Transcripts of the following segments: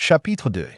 Chapitre 2.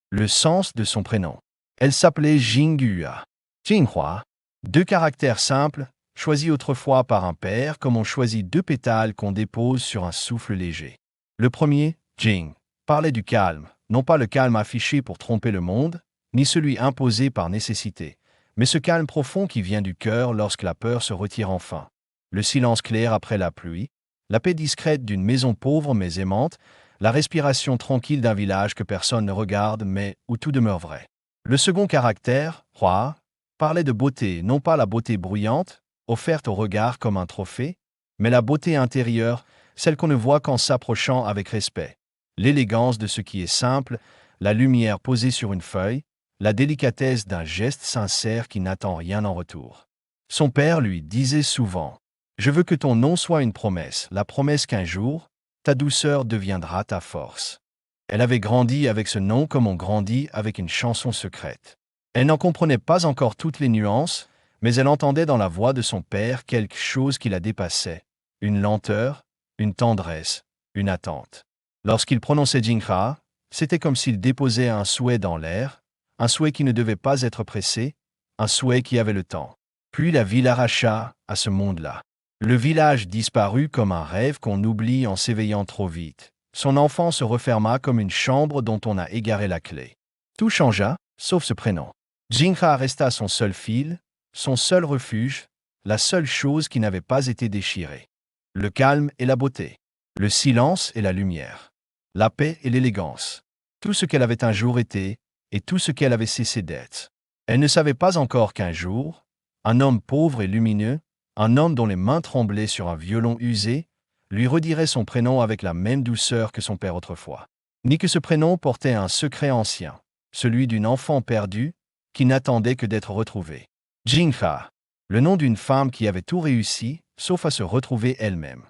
Le sens de son prénom. Elle s'appelait Jinghua. Jinghua. Deux caractères simples, choisis autrefois par un père comme on choisit deux pétales qu'on dépose sur un souffle léger. Le premier, Jing, parlait du calme, non pas le calme affiché pour tromper le monde, ni celui imposé par nécessité, mais ce calme profond qui vient du cœur lorsque la peur se retire enfin. Le silence clair après la pluie, la paix discrète d'une maison pauvre mais aimante, la respiration tranquille d'un village que personne ne regarde mais où tout demeure vrai. Le second caractère, Hua, parlait de beauté, non pas la beauté bruyante, offerte au regard comme un trophée, mais la beauté intérieure, celle qu'on ne voit qu'en s'approchant avec respect. L'élégance de ce qui est simple, la lumière posée sur une feuille, la délicatesse d'un geste sincère qui n'attend rien en retour. Son père lui disait souvent « Je veux que ton nom soit une promesse, la promesse qu'un jour, ta douceur deviendra ta force. » Elle avait grandi avec ce nom comme on grandit avec une chanson secrète. Elle n'en comprenait pas encore toutes les nuances, mais elle entendait dans la voix de son père quelque chose qui la dépassait, une lenteur, une tendresse, une attente. Lorsqu'il prononçait Jinghua, c'était comme s'il déposait un souhait dans l'air, un souhait qui ne devait pas être pressé, un souhait qui avait le temps. Puis la vie l'arracha à ce monde-là. Le village disparut comme un rêve qu'on oublie en s'éveillant trop vite. Son enfant se referma comme une chambre dont on a égaré la clé. Tout changea, sauf ce prénom. Jinghua resta son seul fil, son seul refuge, la seule chose qui n'avait pas été déchirée. Le calme et la beauté, le silence et la lumière, la paix et l'élégance, tout ce qu'elle avait un jour été et tout ce qu'elle avait cessé d'être. Elle ne savait pas encore qu'un jour, un homme pauvre et lumineux, un homme dont les mains tremblaient sur un violon usé, lui redirait son prénom avec la même douceur que son père autrefois. Ni que ce prénom portait un secret ancien, celui d'une enfant perdue qui n'attendait que d'être retrouvée. Jinghua, le nom d'une femme qui avait tout réussi, sauf à se retrouver elle-même.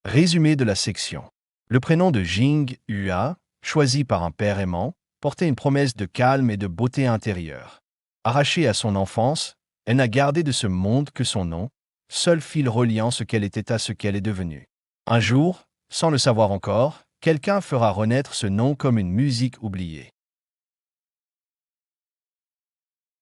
Résumé de la section. Le prénom de Jinghua, choisi par un père aimant, portait une promesse de calme et de beauté intérieure. Arrachée à son enfance, elle n'a gardé de ce monde que son nom, seul fil reliant ce qu'elle était à ce qu'elle est devenue. Un jour, sans le savoir encore, quelqu'un fera renaître ce nom comme une musique oubliée.